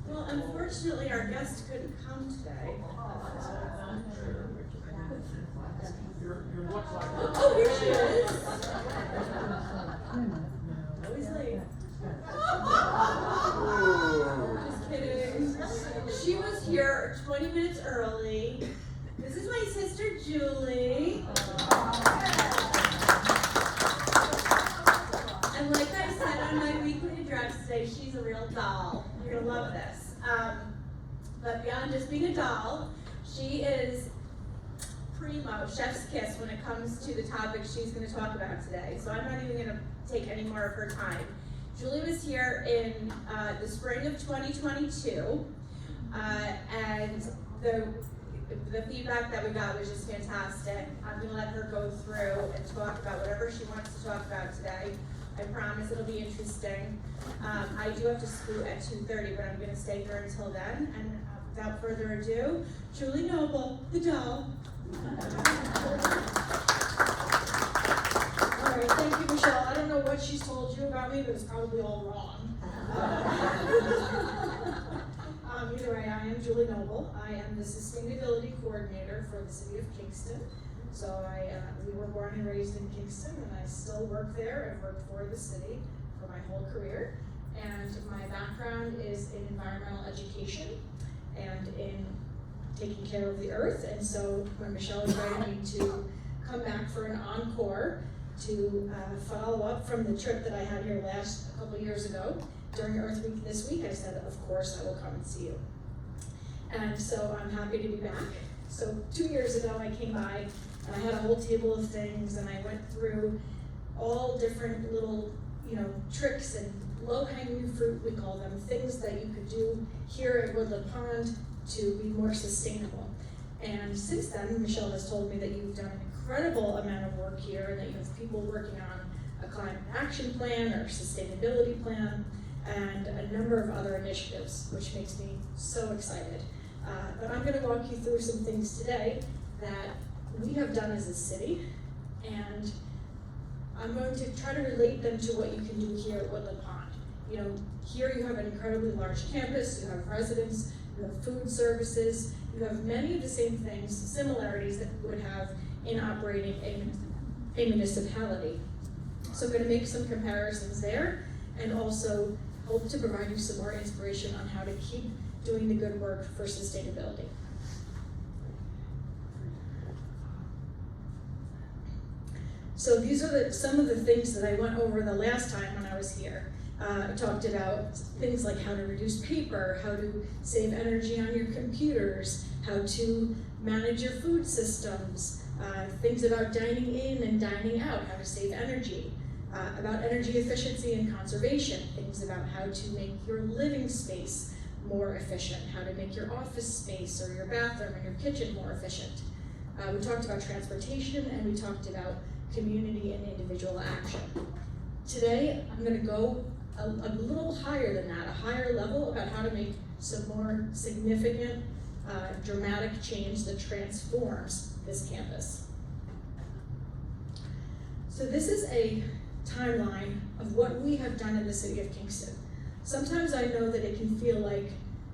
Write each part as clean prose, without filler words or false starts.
Well, unfortunately, our guest couldn't come today. Oh, here she is. Always late. Just kidding. She was here 20 minutes early. This is my sister, Julie. And like I said on my weekly address today, she's a real doll. You're gonna love this. But beyond just being a doll, she is primo, chef's kiss when it comes to the topic she's gonna talk about today. So I'm not even gonna take any more of her time. Julie was here in the spring of 2022, and the feedback that we got was just fantastic. I'm gonna let her go through and talk about whatever she wants to talk about today. I promise it'll be interesting. I do have to scoot at 2:30, but I'm gonna stay here until then. And without further ado, Julie Noble, the doll. All right, thank you, Michelle. I don't know what she's told you about me, but it's probably all wrong. Either way, I am Julie Noble. I am the sustainability coordinator for the city of Kingston. So we were born and raised in Kingston, and I still work there. I've worked for the city for my whole career. And my background is in environmental education and in taking care of the earth. And so when Michelle invited me to come back for an encore to follow up from the trip that I had here a couple years ago during Earth Week this week, I said, of course, I will come and see you. And so I'm happy to be back. So 2 years ago, I came by and I had a whole table of things, and I went through all different little, tricks and low-hanging fruit, we call them, things that you could do here at Woodland Pond to be more sustainable. And since then, Michelle has told me that you've done an incredible amount of work here, and that you have people working on a climate action plan or sustainability plan, and a number of other initiatives, which makes me so excited. But I'm going to walk you through some things today that we have done as a city, and I'm going to try to relate them to what you can do here at Woodland Pond. Here you have an incredibly large campus, you have residents, you have food services, you have many of the same things, similarities that you would have in operating a municipality. So I'm going to make some comparisons there, and also hope to provide you some more inspiration on how to keep doing the good work for sustainability. So these are some of the things that I went over the last time when I was here. I talked about things like how to reduce paper, how to save energy on your computers, how to manage your food systems, things about dining in and dining out, how to save energy, about energy efficiency and conservation, things about how to make your living space more efficient, how to make your office space or your bathroom and your kitchen more efficient. We talked about transportation, and we talked about community and individual action. Today, I'm going to go a little higher than that, a higher level about how to make some more significant, dramatic change that transforms this campus. So this is a timeline of what we have done in the city of Kingston. Sometimes I know that it can feel like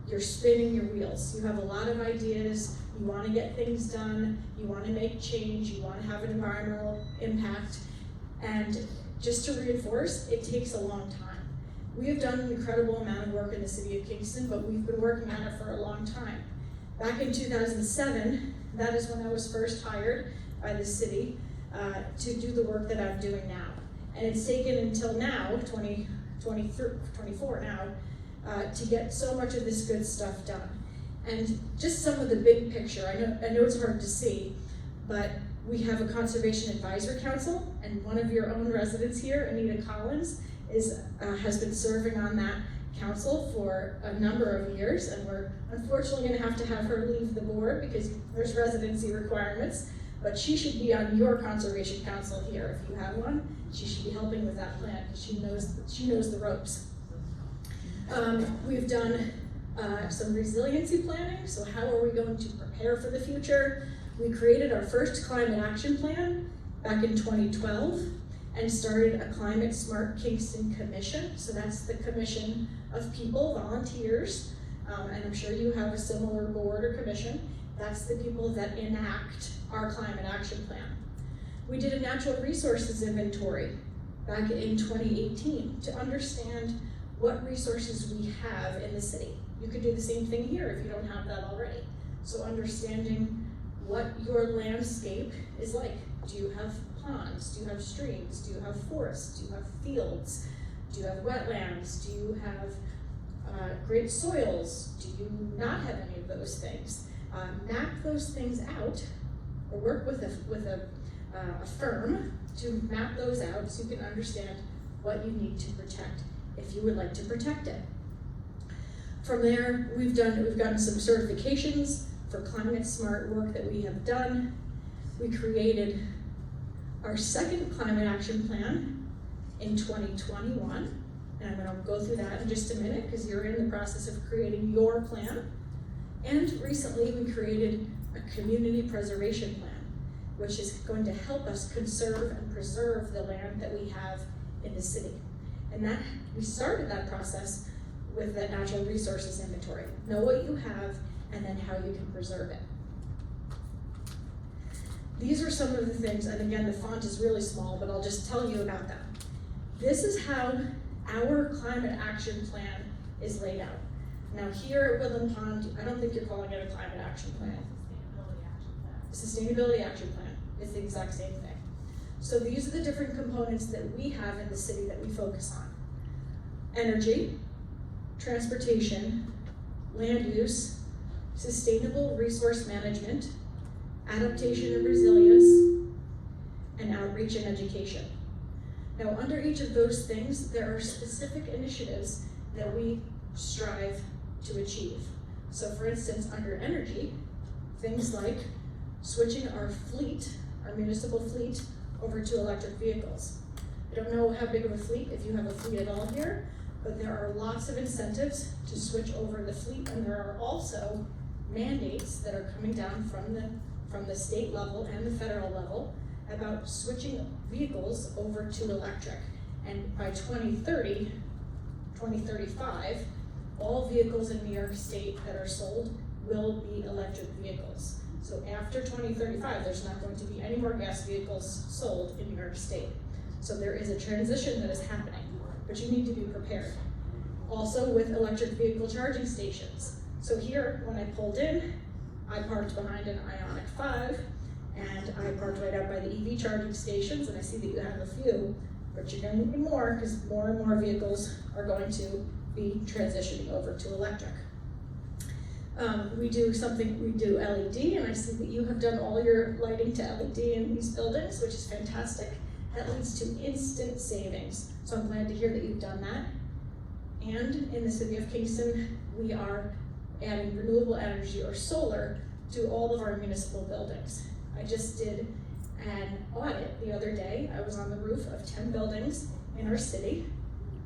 you're spinning your wheels. You have a lot of ideas, you want to get things done, you want to make change, you want to have an environmental impact, and just to reinforce, it takes a long time. We have done an incredible amount of work in the city of Kingston, but we've been working on it for a long time. Back in 2007, that is when I was first hired by the city to do the work that I'm doing now. And it's taken until now, 2024 now, to get so much of this good stuff done. And just some of the big picture, I know it's hard to see, but we have a Conservation Advisory Council, and one of your own residents here, Anita Collins, has been serving on that council for a number of years, and we're unfortunately going to have her leave the board because there's residency requirements, but she should be on your Conservation Council here if you have one. She should be helping with that plan because she knows the ropes. We've done some resiliency planning, so how are we going to prepare for the future? We created our first climate action plan back in 2012 and started a Climate Smart Kingston Commission. So that's the commission of people, volunteers, and I'm sure you have a similar board or commission. That's the people that enact our climate action plan. We did a natural resources inventory back in 2018 to understand what resources we have in the city. You could do the same thing here if you don't have that already. So understanding what your landscape is like. Do you have ponds? Do you have streams? Do you have forests? Do you have fields? Do you have wetlands? Do you have great soils? Do you not have any of those things? Map those things out, or work with a firm to map those out so you can understand what you need to protect if you would like to protect it. From there, we've gotten some certifications for climate smart work that we have done. We created our second climate action plan in 2021, and I'm going to go through that in just a minute because you're in the process of creating your plan. And recently we created a community preservation plan, which is going to help us conserve and preserve the land that we have in the city. And that we started that process with that natural resources inventory. Know what you have and then how you can preserve it. These are some of the things, and again, the font is really small, but I'll just tell you about them. This is how our climate action plan is laid out. Now here at Woodland Pond, I don't think you're calling it a climate action plan. Sustainability action plan. It's the exact same thing. So these are the different components that we have in the city that we focus on. Energy, transportation, land use, sustainable resource management, adaptation and resilience, and outreach and education. Now under each of those things, there are specific initiatives that we strive to achieve. So for instance, under energy, things like switching our municipal fleet over to electric vehicles. I don't know how big of a fleet, if you have a fleet at all here, but there are lots of incentives to switch over the fleet, and there are also mandates that are coming down from the state level and the federal level about switching vehicles over to electric. And by 2030, 2035, all vehicles in New York State that are sold will be electric vehicles. So after 2035, there's not going to be any more gas vehicles sold in New York State. So there is a transition that is happening, but you need to be prepared. Also with electric vehicle charging stations. So here, when I pulled in, I parked behind an Ioniq 5, and I parked right out by the EV charging stations, and I see that you have a few, but you're gonna need more because more and more vehicles are going to be transitioning over to electric. We do LED, and I see that you have done all your lighting to LED in these buildings, which is fantastic. that leads to instant savings. So I'm glad to hear that you've done that. And in the city of Kingston, we are adding renewable energy or solar to all of our municipal buildings. I just did an audit the other day. I was on the roof of 10 buildings in our city,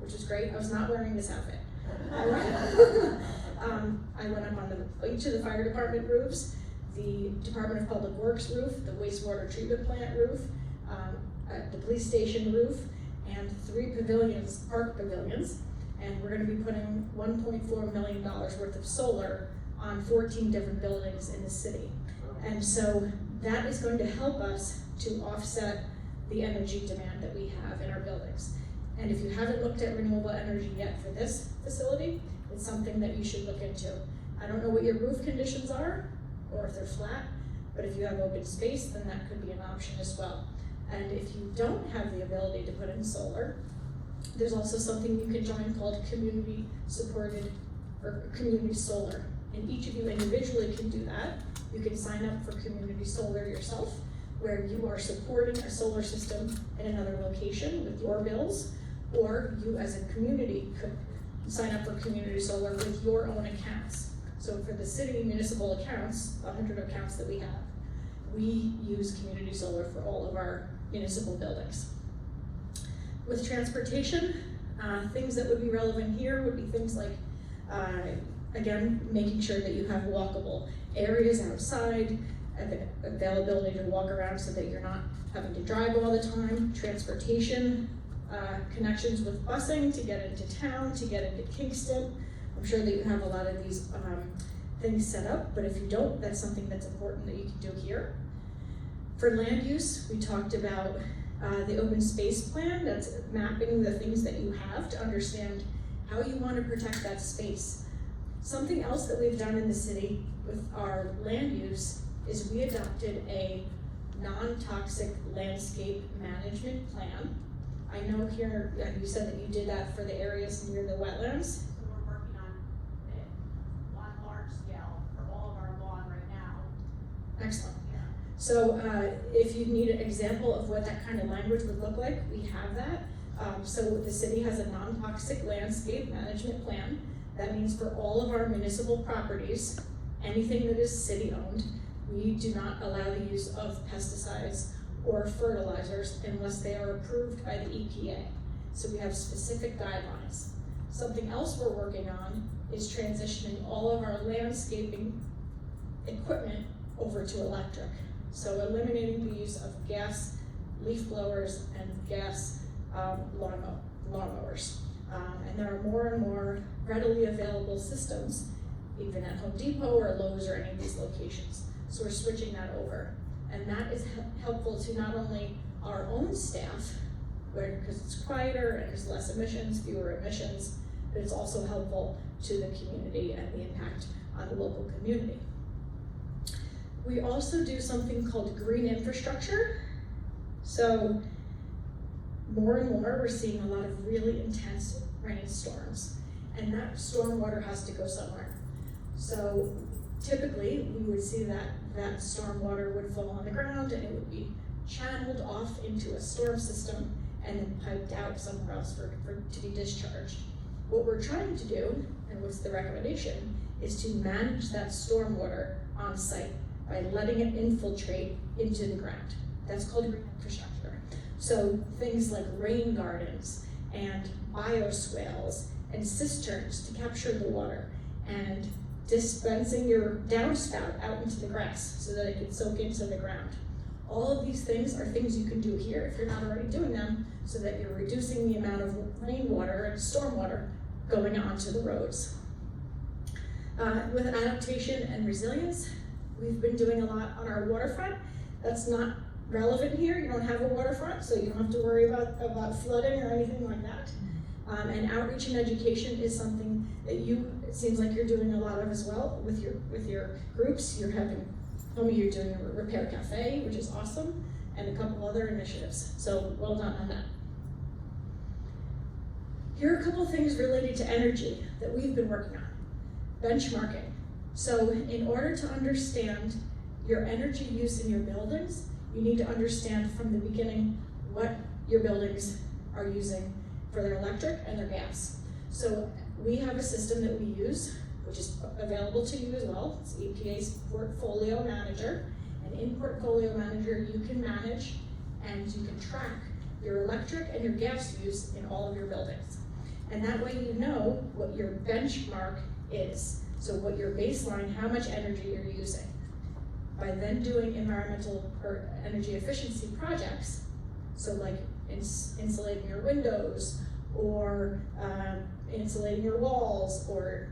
which is great. I was not wearing this outfit. I went up on each of the fire department roofs, the Department of Public Works roof, the wastewater treatment plant roof, the police station roof, and 3 pavilions, park pavilions. And we're gonna be putting $1.4 million worth of solar on 14 different buildings in the city. And so that is going to help us to offset the energy demand that we have in our buildings. And if you haven't looked at renewable energy yet for this facility, it's something that you should look into. I don't know what your roof conditions are, or if they're flat, but if you have open space, then that could be an option as well. And if you don't have the ability to put in solar, there's also something you can join called community supported or community solar. And each of you individually can do that. You can sign up for community solar yourself, where you are supporting a solar system in another location with your bills, or you as a community could sign up for community solar with your own accounts. So for the city municipal accounts, 100 accounts that we have, we use community solar for all of our municipal buildings. With transportation, things that would be relevant here would be things like, again, making sure that you have walkable areas outside, availability to walk around so that you're not having to drive all the time, transportation, connections with busing to get into town, to get into Kingston. I'm sure that you have a lot of these things set up, but if you don't, that's something that's important that you can do here. For land use, we talked about the open space plan. That's mapping the things that you have to understand how you want to protect that space. Something else that we've done in the city with our land use is we adopted a non-toxic landscape management plan. I know here, you said that you did that for the areas near the wetlands. So we're working on it on large scale for all of our lawn right now. Excellent. Yeah. So if you need an example of what that kind of language would look like, we have that. So the city has a non-toxic landscape management plan. That means for all of our municipal properties, anything that is city-owned, we do not allow the use of pesticides or fertilizers unless they are approved by the EPA. So we have specific guidelines. Something else we're working on is transitioning all of our landscaping equipment over to electric. So eliminating the use of gas leaf blowers and gas lawnmowers. And there are more and more readily available systems, even at Home Depot or Lowe's or any of these locations. So we're switching that over. And that is helpful to not only our own staff, because it's quieter and there's less emissions, fewer emissions, but it's also helpful to the community and the impact on the local community. We also do something called green infrastructure. So more and more, we're seeing a lot of really intense rainstorms, and that stormwater has to go somewhere. So typically, we would see that stormwater would fall on the ground and it would be channeled off into a storm system and then piped out somewhere else to be discharged. What we're trying to do, and what's the recommendation, is to manage that stormwater on site by letting it infiltrate into the ground. That's called green infrastructure. So things like rain gardens and bioswales and cisterns to capture the water, and dispensing your downspout out into the grass so that it can soak into the ground. All of these things are things you can do here if you're not already doing them, so that you're reducing the amount of rainwater and stormwater going onto the roads. With adaptation and resilience, we've been doing a lot on our waterfront. That's not relevant here. You don't have a waterfront, so you don't have to worry about flooding or anything like that. And outreach and education is something that it seems like you're doing a lot of as well with your groups. You're doing a repair cafe, which is awesome, and a couple other initiatives. So well done on that. Here are a couple things related to energy that we've been working on. Benchmarking. So in order to understand your energy use in your buildings, you need to understand from the beginning what your buildings are using for their electric and their gas. So we have a system that we use, which is available to you as well. It's EPA's Portfolio Manager. And in Portfolio Manager, you can manage and you can track your electric and your gas use in all of your buildings. And that way you know what your benchmark is. So what your baseline, how much energy you're using. By then doing environmental or energy efficiency projects, so like insulating your windows, or insulating your walls, or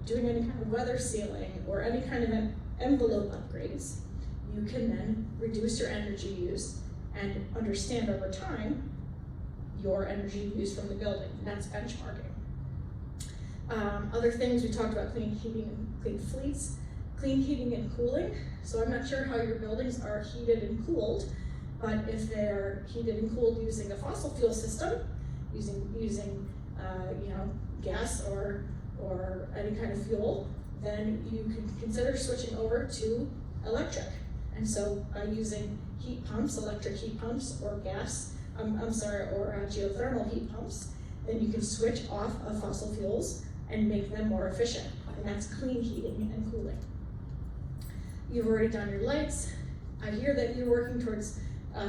doing any kind of weather sealing, or any kind of envelope upgrades, you can then reduce your energy use and understand over time your energy use from the building. And that's benchmarking. Other things, we talked about clean heating and clean fleets, clean heating and cooling. So I'm not sure how your buildings are heated and cooled, but if they're heated and cooled using a fossil fuel system, using gas or any kind of fuel, then you can consider switching over to electric. And so by using heat pumps, electric heat pumps, or geothermal heat pumps, then you can switch off of fossil fuels and make them more efficient. And that's clean heating and cooling. You've already done your lights. I hear that you're working towards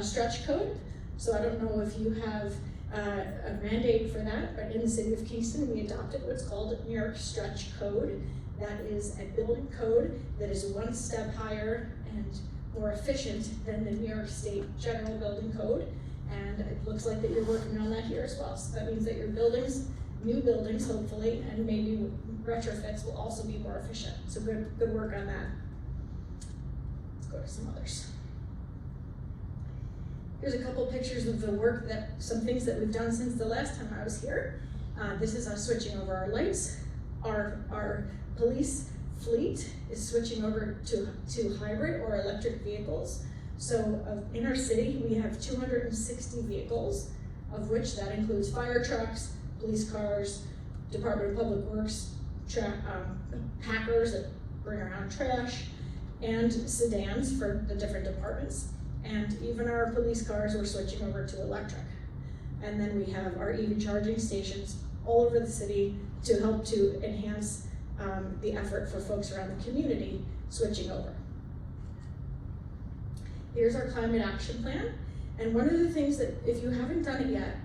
stretch code. So I don't know if you have a mandate for that, but in the city of Kingston, we adopted what's called New York Stretch Code. That is a building code that is one step higher and more efficient than the New York State General Building Code. And it looks like that you're working on that here as well. So that means that your buildings, new buildings hopefully, and maybe retrofits will also be more efficient. So good work on that. Let's go to some others. Here's a couple pictures of the work some things that we've done since the last time I was here. This is us switching over our lights. Our police fleet is switching over to hybrid or electric vehicles. So in our city, we have 260 vehicles, of which that includes fire trucks, police cars, Department of Public Works, packers that bring around trash, and sedans for the different departments. And even our police cars, we're switching over to electric. And then we have our EV charging stations all over the city to help to enhance the effort for folks around the community switching over. Here's our climate action plan. And one of the things that, if you haven't done it yet,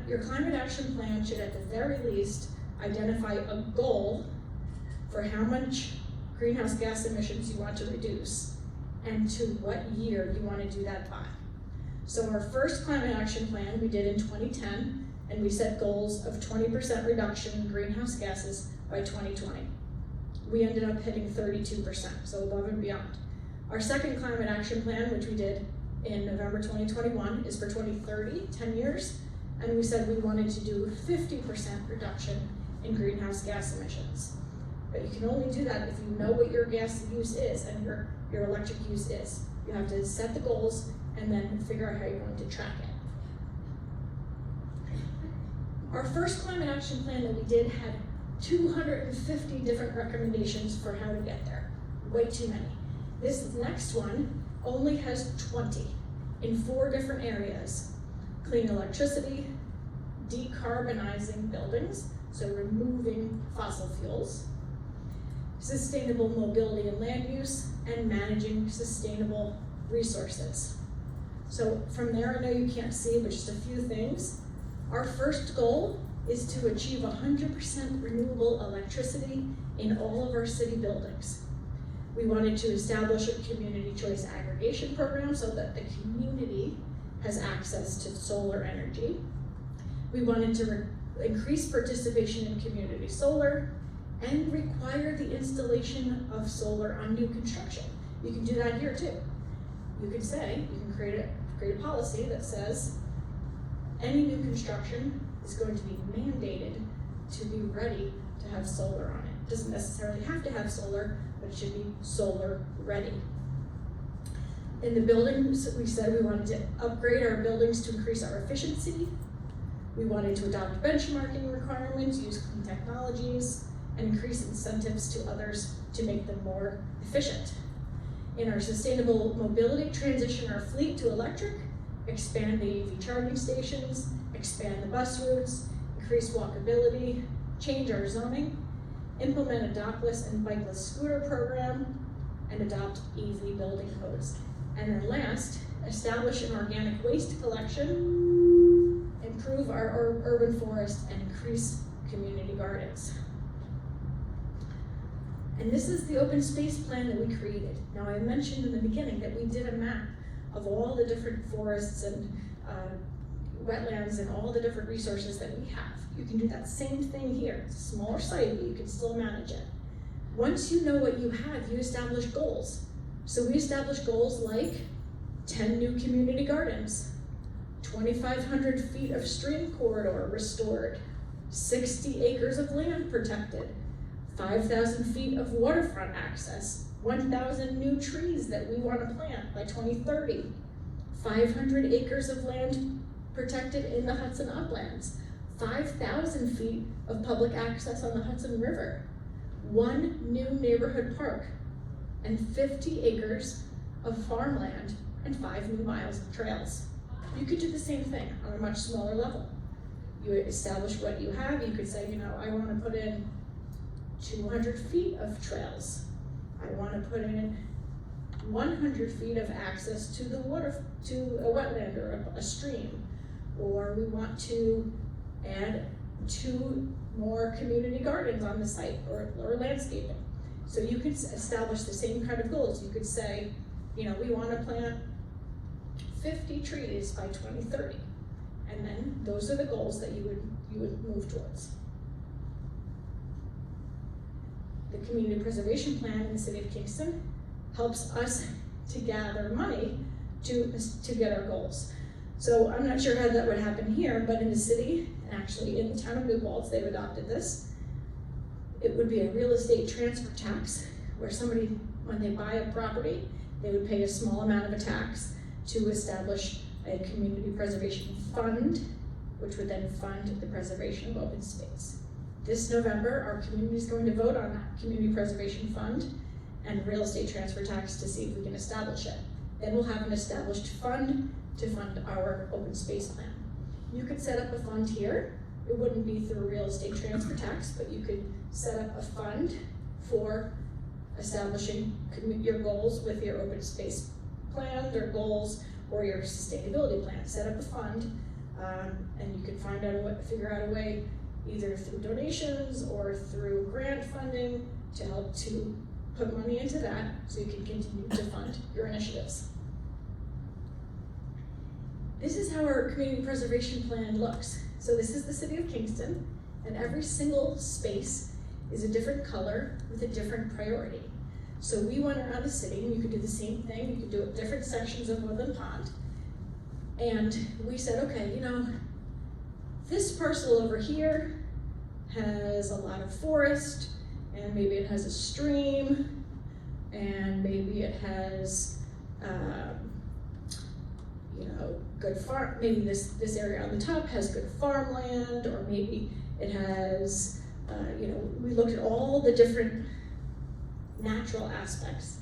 your climate action plan should at the very least identify a goal for how much greenhouse gas emissions you want to reduce and to what year you want to do that by. So our first climate action plan we did in 2010, and we set goals of 20% reduction in greenhouse gases by 2020. We ended up hitting 32%, so above and beyond. Our second climate action plan, which we did in November 2021, is for 2030, 10 years, and we said we wanted to do 50% reduction in greenhouse gas emissions. But you can only do that if you know what your gas use is and your electric use is. You have to set the goals and then figure out how you're going to track it. Our first climate action plan that we did had 250 different recommendations for how to get there. Way too many. This next one only has 20 in 4 different areas. Clean electricity, decarbonizing buildings, so removing fossil fuels, sustainable mobility and land use, and managing sustainable resources. So from there, I know you can't see, but just a few things. Our first goal is to achieve 100% renewable electricity in all of our city buildings. We wanted to establish a community choice aggregation program so that the community has access to solar energy. We wanted to increase participation in community solar and require the installation of solar on new construction. You can do that here too. You can create a policy that says any new construction is going to be mandated to be ready to have solar on it. It doesn't necessarily have to have solar, but it should be solar ready. In the buildings, we said we wanted to upgrade our buildings to increase our efficiency. We wanted to adopt benchmarking requirements, use clean technologies, and increase incentives to others to make them more efficient. In our sustainable mobility, transition our fleet to electric expand the EV charging stations, expand the bus routes, increase walkability, change our zoning, implement a dockless and bikeless scooter program, and adopt EV building codes. And then last, establish an organic waste collection, improve our urban forest, and increase community gardens. And this is the open space plan that we created. Now, I mentioned in the beginning that we did a map of all the different forests and wetlands and all the different resources that we have. You can do that same thing here. It's a smaller site, but you can still manage it. Once you know what you have, you establish goals. So we established goals like 10 new community gardens, 2,500 feet of stream corridor restored, 60 acres of land protected, 5,000 feet of waterfront access, 1,000 new trees that we want to plant by 2030, 500 acres of land protected in the Hudson Uplands, 5,000 feet of public access on the Hudson River, 1 new neighborhood park, and 50 acres of farmland and 5 new miles of trails. You could do the same thing on a much smaller level. You establish what you have. You could say, you know, I want to put in 200 feet of trails. I want to put in 100 feet of access to the water, to a wetland or a stream. Or we want to add 2 more community gardens on the site or landscaping. So you could establish the same kind of goals. You could say, you know, we want to plant 50 trees by 2030. And then those are the goals that you would move towards. The Community Preservation Plan in the City of Kingston helps us to gather money to get our goals. So I'm not sure how that would happen here, but in the city, and actually in the town of New Paltz, they've adopted this. It would be a real estate transfer tax, where somebody, when they buy a property, they would pay a small amount of a tax to establish a community preservation fund, which would then fund the preservation of open space. This November, our community is going to vote on that community preservation fund and real estate transfer tax to see if we can establish it. Then we'll have an established fund to fund our open space plan. You could set up a fund here. It wouldn't be through real estate transfer tax, but you could set up a fund for establishing your goals with your open space plan, or goals, or your sustainability plan. Set up a fund, and you can figure out a way, either through donations or through grant funding, to help to put money into that so you can continue to fund your initiatives. This is how our community preservation plan looks. So this is the City of Kingston, and every single space is a different color with a different priority. So we went around the city, and you could do the same thing. You could do it different sections of Woodland Pond. And we said, okay, you know, this parcel over here has a lot of forest, and maybe it has a stream, and maybe it has, you know, good farm. Maybe this area on the top has good farmland, or maybe it has, you know, we looked at all the different natural aspects,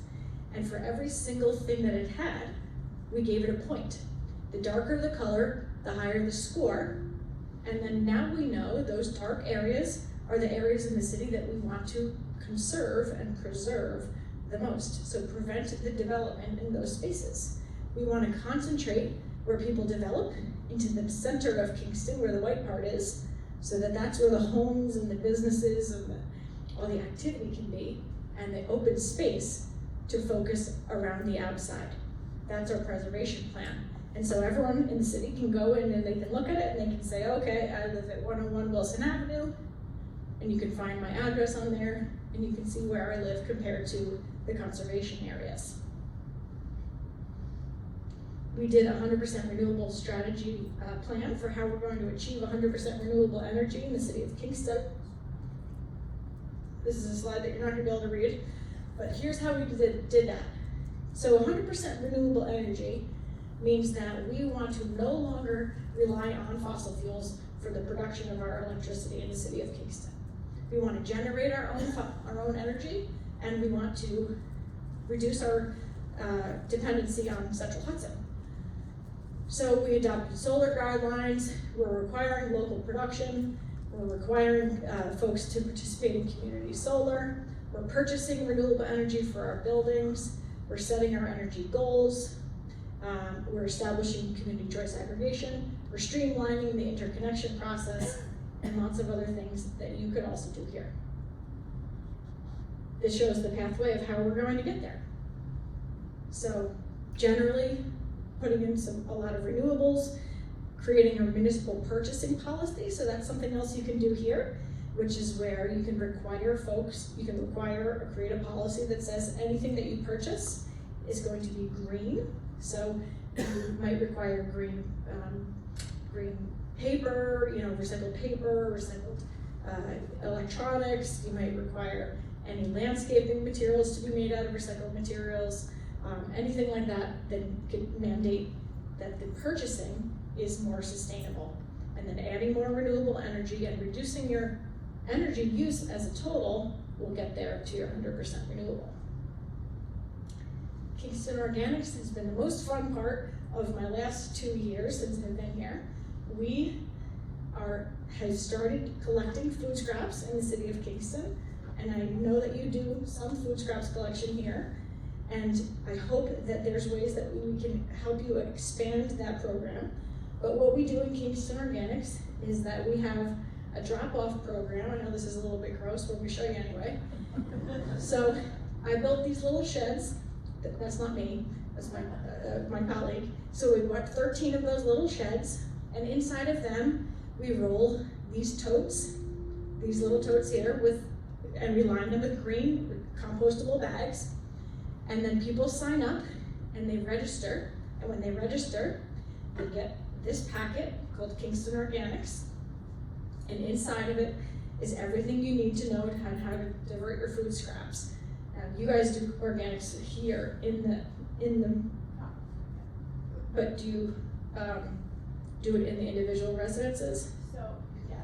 and for every single thing that it had, we gave it a point. The darker the color, the higher the score. And then now we know those dark areas are the areas in the city that we want to conserve and preserve the most. So prevent the development in those spaces. We want to concentrate where people develop into the center of Kingston, where the white part is, so that that's where the homes and the businesses and all the activity can be, and the open space to focus around the outside. That's our preservation plan. And so everyone in the city can go in and they can look at it and they can say, okay, I live at 101 Wilson Avenue, and you can find my address on there, and you can see where I live compared to the conservation areas. We did a 100% renewable strategy plan for how we're going to achieve 100% renewable energy in the City of Kingston. This is a slide that you're not gonna be able to read, but here's how we did that. So 100% renewable energy means that we want to no longer rely on fossil fuels for the production of our electricity in the City of Kingston. We want to generate our own energy, and we want to reduce our dependency on Central Hudson. So we adopted solar guidelines, we're requiring local production, we're requiring folks to participate in community solar, we're purchasing renewable energy for our buildings, we're setting our energy goals, we're establishing community choice aggregation, we're streamlining the interconnection process, and lots of other things that you could also do here. This shows the pathway of how we're going to get there. So generally, putting in a lot of renewables, creating a municipal purchasing policy, so that's something else you can do here, which is where you can require folks, you can require or create a policy that says anything that you purchase is going to be green. So you might require green paper, recycled paper, recycled electronics. You might require any landscaping materials to be made out of recycled materials. Anything like that could mandate that the purchasing is more sustainable. And then adding more renewable energy and reducing your energy use as a total will get there to your 100% renewable. Kingston Organics has been the most fun part of my last 2 years since I've been here. We have started collecting food scraps in the city of Kingston, and I know that you do some food scraps collection here. And I hope that there's ways that we can help you expand that program. But what we do in Kingston Organics is that we have a drop-off program. I know this is a little bit gross, but we'll show you anyway. So I built these little sheds. That's not me, that's my colleague. So we bought 13 of those little sheds, and inside of them, we roll these totes, these little totes here, and we line them with green compostable bags. And then people sign up and they register. And when they register, they get this packet called Kingston Organics. And inside of it is everything you need to know on how to divert your food scraps. You guys do organics here but do you do it in the individual residences? So, yeah,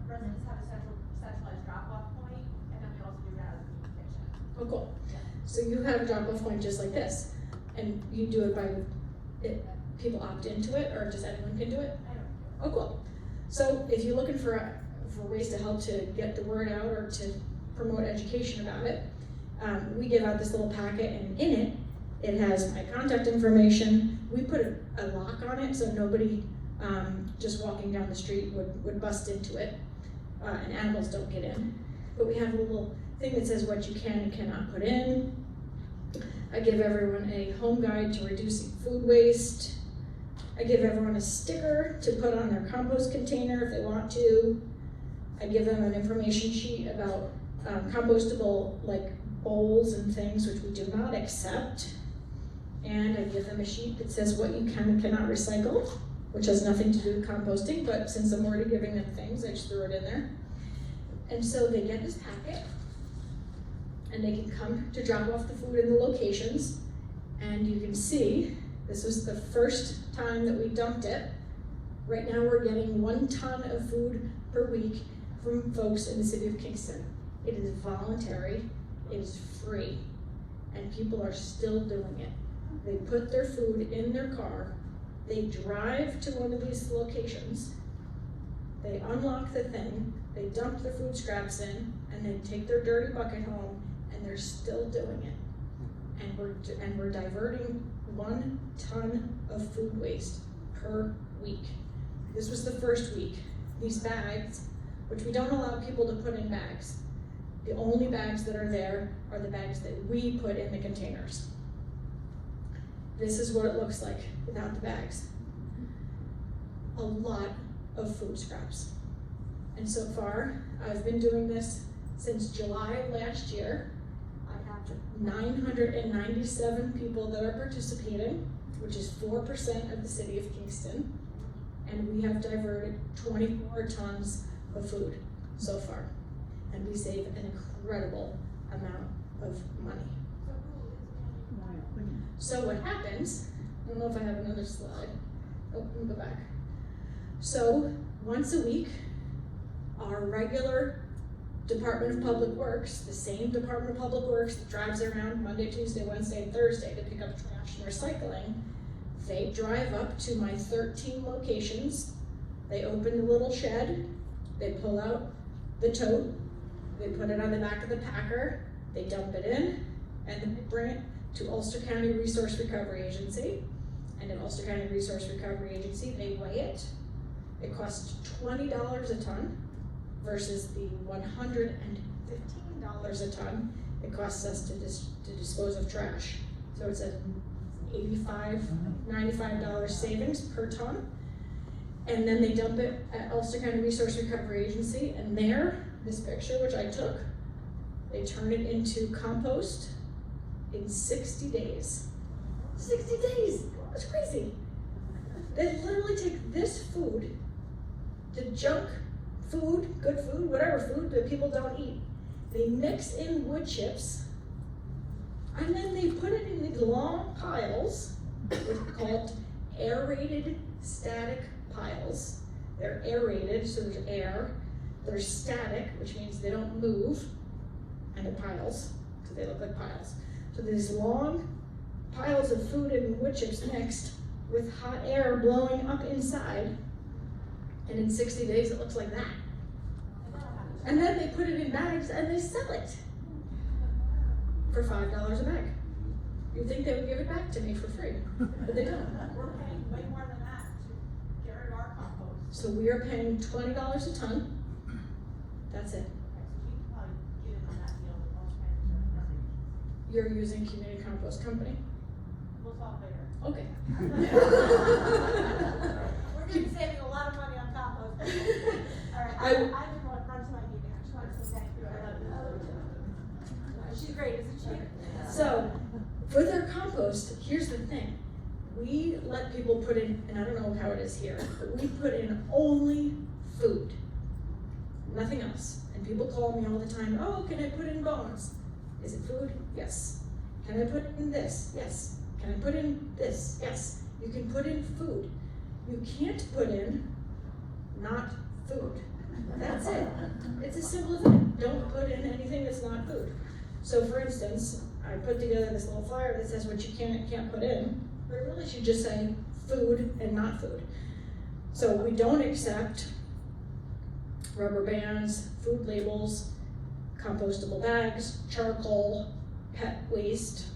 residents have a centralized drop-off point, and then we also do that in the kitchen. Oh, cool. Yeah. So you have a drop-off point just like this, and you do it by people opt into it, or just anyone can do it? I don't know. Oh, cool. So if you're looking for ways to help to get the word out or to promote education about it, we give out this little packet, and in it has my contact information. We put a lock on it so nobody just walking down the street would bust into it, and animals don't get in. But we have a little thing that says what you can and cannot put in. I give everyone a home guide to reducing food waste. I give everyone a sticker to put on their compost container if they want to. I give them an information sheet about compostable bowls and things which we do not accept. And I give them a sheet that says what you can and cannot recycle, which has nothing to do with composting, but since I'm already giving them things, I just threw it in there. And so they get this packet, and they can come to drop off the food in the locations, and you can see, this was the first time that we dumped it. Right now we're getting 1 ton of food per week from folks in the city of Kingston. It is voluntary, it is free, and people are still doing it. They put their food in their car, they drive to one of these locations, they unlock the thing, they dump their food scraps in, and they take their dirty bucket home, and they're still doing it. And we're diverting 1 ton of food waste per week. This was the first week. These bags, which we don't allow people to put in bags, the only bags that are there are the bags that we put in the containers. This is what it looks like without the bags. A lot of food scraps. And so far, I've been doing this since July of last year. I have 997 people that are participating, which is 4% of the city of Kingston. And we have diverted 24 tons of food so far. And we save an incredible amount of money. So what happens, I don't know if I have another slide. Oh, let me go back. So once a week, our regular Department of Public Works, the same Department of Public Works that drives around Monday, Tuesday, Wednesday, and Thursday to pick up trash and recycling, They drive up to my 13 locations, they open the little shed, they pull out the tote, they put it on the back of the packer, they dump it in, and then they bring it to Ulster County Resource Recovery Agency. And in Ulster County Resource Recovery Agency, they weigh it. It costs $20 a ton versus the $115 a ton it costs us to dispose of trash. So it's a $85, $95 savings per ton. And then they dump it at Ulster County Resource Recovery Agency, and there, this picture, which I took, they turn it into compost in 60 days. 60 days, that's crazy. They literally take this food, the junk food, good food, whatever food that people don't eat, they mix in wood chips, and then they put it in these long piles, which are called aerated static piles. They're aerated, so there's air. They're static, which means they don't move, and they're piles, so they look like piles. So these long piles of food and wood chips mixed with hot air blowing up inside, and in 60 days it looks like that. And then they put it in bags and they sell it for $5 a bag. You'd think they would give it back to me for free, but they don't. We're paying way more than that to get rid of our compost. So we are paying $20 a ton. That's it. So we could probably get in on that deal with most managers. You're using Community Compost Company? We'll talk later. Okay. We're gonna be saving a lot of money on compost. All right, I didn't want to run to my meeting, I just wanted to say thank you, I love you. She's great, isn't she? So, for their compost, here's the thing. We let people put in, and I don't know how it is here, but we put in only food. Nothing else. And people call me all the time, oh, can I put in bones? Is it food? Yes. Can I put in this? Yes. Can I put in this? Yes. You can put in food. You can't put in not food. That's it. It's as simple as that. Don't put in anything that's not food. So for instance, I put together this little flyer that says what you can and can't put in, but it really should just say food and not food. So we don't accept rubber bands, food labels, compostable bags, charcoal, pet waste,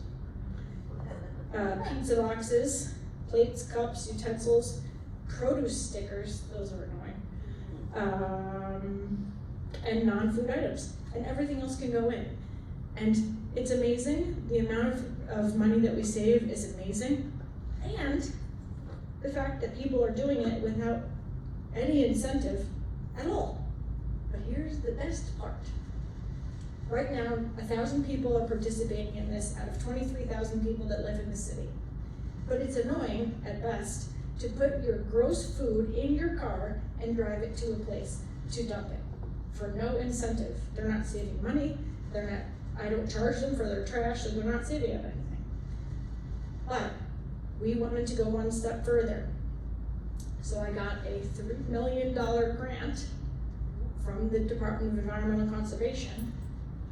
pizza boxes, plates, cups, utensils, produce stickers, those are annoying, and non-food items, and everything else can go in. And it's amazing, the amount of money that we save is amazing, and the fact that people are doing it without any incentive at all. But here's the best part. Right now, 1,000 people are participating in this out of 23,000 people that live in the city. But it's annoying, at best, to put your gross food in your car and drive it to a place to dump it for no incentive. They're not saving money, I don't charge them for their trash, so they're not saving anything. But we wanted to go one step further. So I got a $3 million grant from the Department of Environmental Conservation,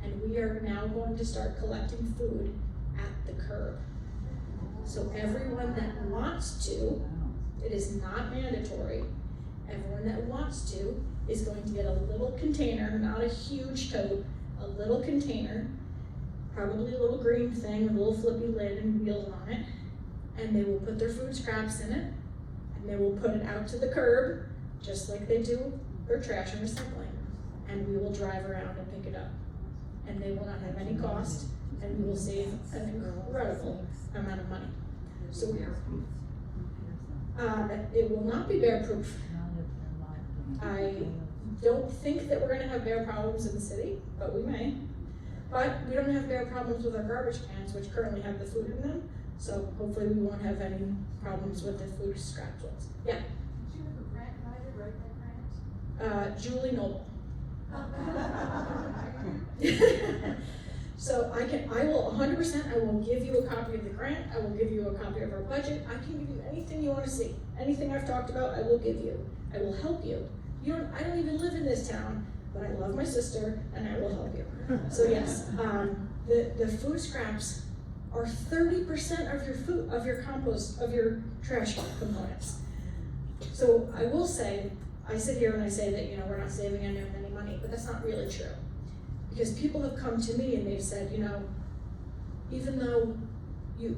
and we are now going to start collecting food at the curb. So everyone that wants to, it is not mandatory, everyone that wants to is going to get a little container, not a huge tote, a little container, probably a little green thing with a little flippy lid and wheels on it, and they will put their food scraps in it, and they will put it out to the curb, just like they do their trash and recycling, and we will drive around and pick it up. And they will not have any cost, and we will save an incredible amount of money. So it will not be bear proof. I don't think that we're gonna have bear problems in the city, but we may. But we don't have bear problems with our garbage cans, which currently have the food in them, so hopefully we won't have any problems with the food scraps ones. Yeah? Did you have a grant writer write that grant? Julie Noble. So I will 100%, I will give you a copy of the grant, I will give you a copy of our budget, I can give you anything you wanna see. Anything I've talked about, I will give you. I will help you. I don't even live in this town, but I love my sister and I will help you. So yes, the food scraps are 30% of your food, of your compost, of your trash components. So I will say, I sit here and I say that, we're not saving any money, but that's not really true. Because people have come to me and they've said, even though you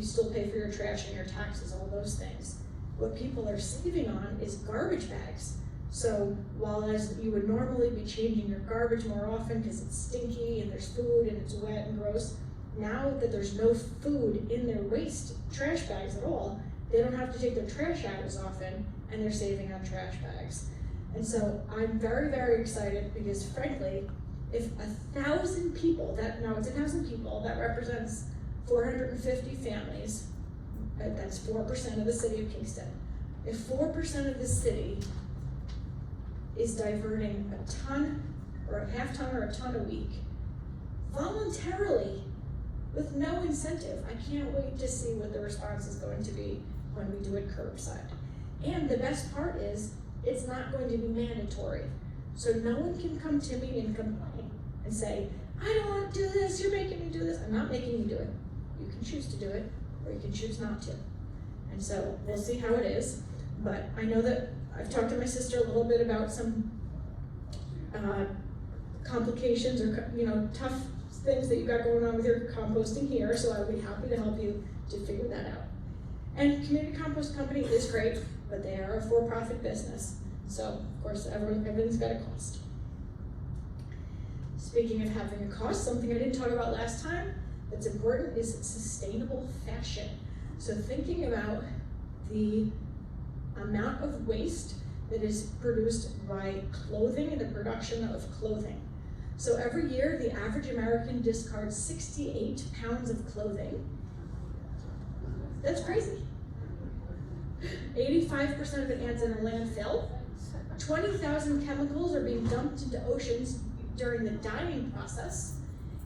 still pay for your trash and your taxes, all those things, what people are saving on is garbage bags. So while as you would normally be changing your garbage more often because it's stinky and there's food and it's wet and gross, now that there's no food in their waste trash bags at all, they don't have to take their trash out as often and they're saving on trash bags. And so I'm very, very excited because frankly, if 1,000 people, it's 1,000 people, that represents 450 families, that's 4% of the city of Kingston. If 4% of the city is diverting a ton or a half ton or a ton a week, voluntarily, with no incentive, I can't wait to see what the response is going to be when we do it curbside. And the best part is, it's not going to be mandatory. So no one can come to me and complain and say, I don't want to do this, you're making me do this. I'm not making you do it. You can choose to do it, or you can choose not to. And so we'll see how it is. But I know that I've talked to my sister a little bit about some complications or tough things that you got going on with your composting here, so I'll be happy to help you to figure that out. And Community Compost Company is great, but they are a for-profit business. So, of course, everything's got a cost. Speaking of having a cost, something I didn't talk about last time that's important is sustainable fashion. So thinking about the amount of waste that is produced by clothing and the production of clothing. So every year, the average American discards 68 pounds of clothing. That's crazy. 85% of it ends in a landfill. 20,000 chemicals are being dumped into oceans during the dyeing process.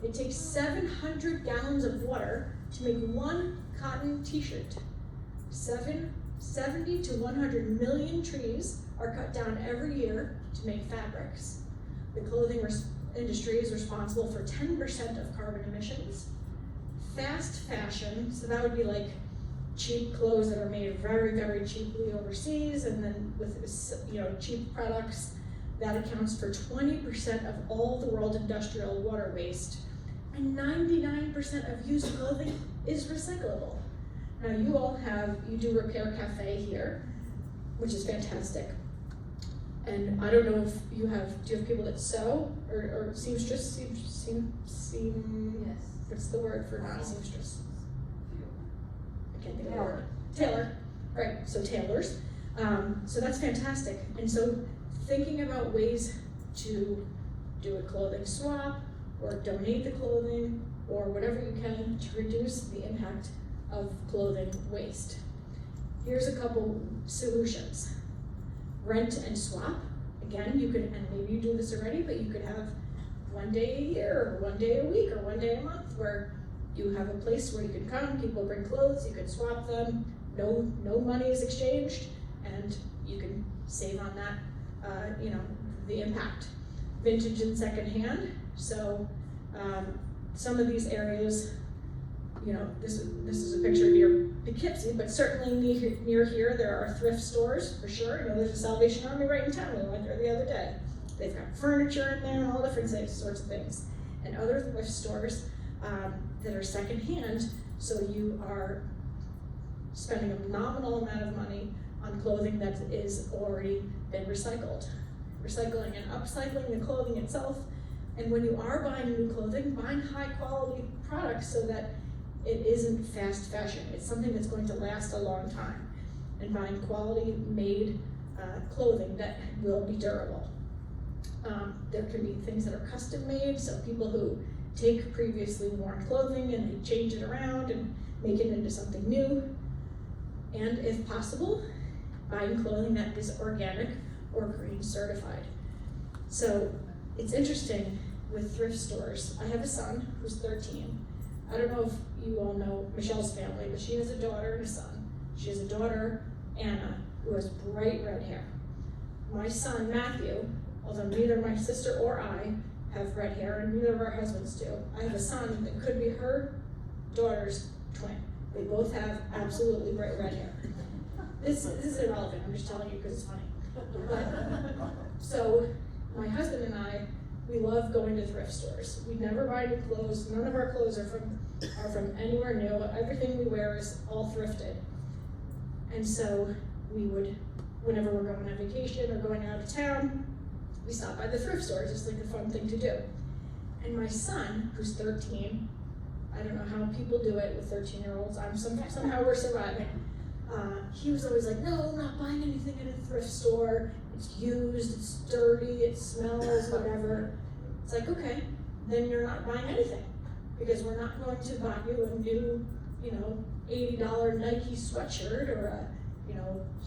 It takes 700 gallons of water to make one cotton t-shirt. 70 to 100 million trees are cut down every year to make fabrics. The clothing industry is responsible for 10% of carbon emissions. Fast fashion, so that would be like cheap clothes that are made very, very cheaply overseas, and then with cheap products, that accounts for 20% of all the world industrial water waste, and 99% of used clothing is recyclable. Now you do Repair Cafe here, which is fantastic. And I don't know if do you have people that sew or seamstress, what's the word for not seamstress? I can't think of the word. Tailor, right, so tailors. So that's fantastic. And so thinking about ways to do a clothing swap or donate the clothing or whatever you can to reduce the impact of clothing waste. Here's a couple solutions. Rent and swap. Again, you could, and maybe you do this already, but you could have one day a year, or one day a week, or one day a month where you have a place where you can come, people bring clothes, you can swap them, no money is exchanged, and you can save on that, the impact. Vintage and secondhand. So some of these areas, this is a picture near Poughkeepsie, but certainly near here there are thrift stores for sure. There's a Salvation Army right in town. We went there the other day. They've got furniture in there and all different sorts of things. And other thrift stores that are secondhand, so you are spending a nominal amount of money on clothing that is already been recycled. Recycling and upcycling the clothing itself. And when you are buying new clothing, buying high quality products so that it isn't fast fashion. It's something that's going to last a long time. And buying quality made clothing that will be durable. There can be things that are custom made, so people who take previously worn clothing and they change it around and make it into something new. And if possible, buying clothing that is organic or green certified. So it's interesting with thrift stores. I have a son who's 13. I don't know if you all know Michelle's family, but she has a daughter and a son. She has a daughter, Anna, who has bright red hair. My son, Matthew, although neither my sister or I have red hair, and neither of our husbands do. I have a son that could be her daughter's twin. They both have absolutely bright red hair. This is irrelevant, I'm just telling you because it's funny. But, so my husband and I, we love going to thrift stores. We never buy new clothes. None of our clothes are from anywhere new. Everything we wear is all thrifted. And so we would, whenever we're going on vacation or going out of town, we stop by the thrift store, just like a fun thing to do. And my son, who's 13, I don't know how people do it with 13-year-olds. Somehow we're surviving. He was always like, no, I'm not buying anything in a thrift store. It's used, it's dirty, it smells, whatever. It's like, okay, then you're not buying anything because we're not going to buy you a new, $80 Nike sweatshirt or a,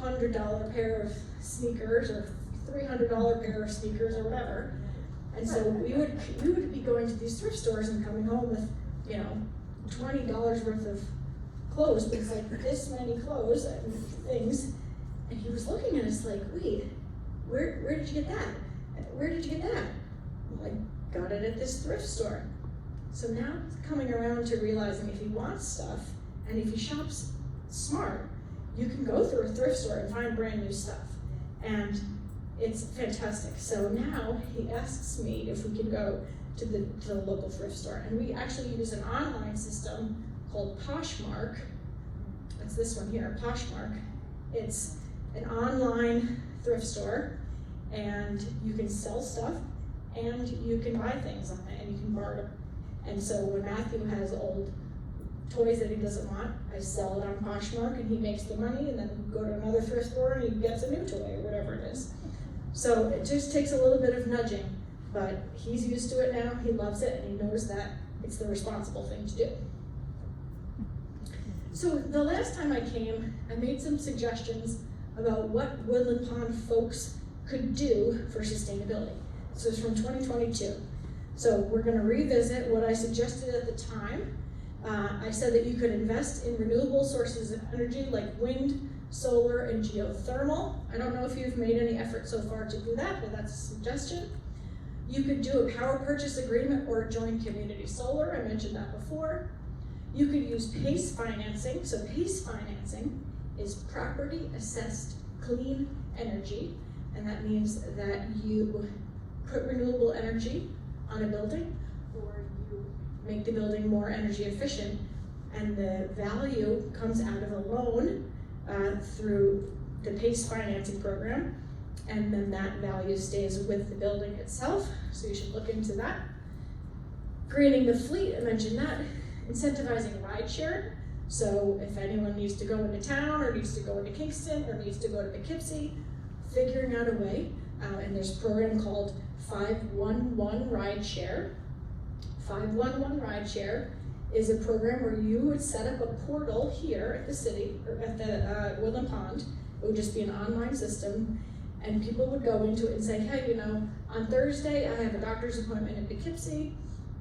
$100 pair of sneakers or $300 pair of sneakers or whatever. And so we would be going to these thrift stores and coming home with, $20 worth of clothes, but it's like this many clothes and things. And he was looking at us like, wait, where did you get that? Where did you get that? Well, I got it at this thrift store. So now he's coming around to realizing if he wants stuff and if he shops smart, you can go through a thrift store and find brand new stuff. And it's fantastic. So now he asks me if we can go to the local thrift store. And we actually use an online system called Poshmark. It's this one here, Poshmark. It's an online thrift store, and you can sell stuff, and you can buy things on it, and you can barter. And so when Matthew has old toys that he doesn't want, I sell it on Poshmark, and he makes the money, and then we go to another thrift store, and he gets a new toy, or whatever it is. So it just takes a little bit of nudging, but he's used to it now, he loves it, and he knows that it's the responsible thing to do. So the last time I came, I made some suggestions about what Woodland Pond folks could do for sustainability. This is from 2022. So we're gonna revisit what I suggested at the time. I said that you could invest in renewable sources of energy like wind, solar, and geothermal. I don't know if you've made any effort so far to do that, but that's a suggestion. You could do a power purchase agreement or joint community solar. I mentioned that before. You could use PACE financing. So PACE financing is property assessed clean energy, and that means that you put renewable energy on a building, or you make the building more energy efficient, and the value comes out of a loan through the PACE financing program, and then that value stays with the building itself, so you should look into that. Creating the fleet, I mentioned that. Incentivizing rideshare, so if anyone needs to go into town, or needs to go into Kingston, or needs to go to Poughkeepsie, figuring out a way, and there's a program called 511 Rideshare. 511 Rideshare is a program where you would set up a portal here at the city, or at the Woodland Pond. It would just be an online system, and people would go into it and say, hey, on Thursday I have a doctor's appointment in Poughkeepsie.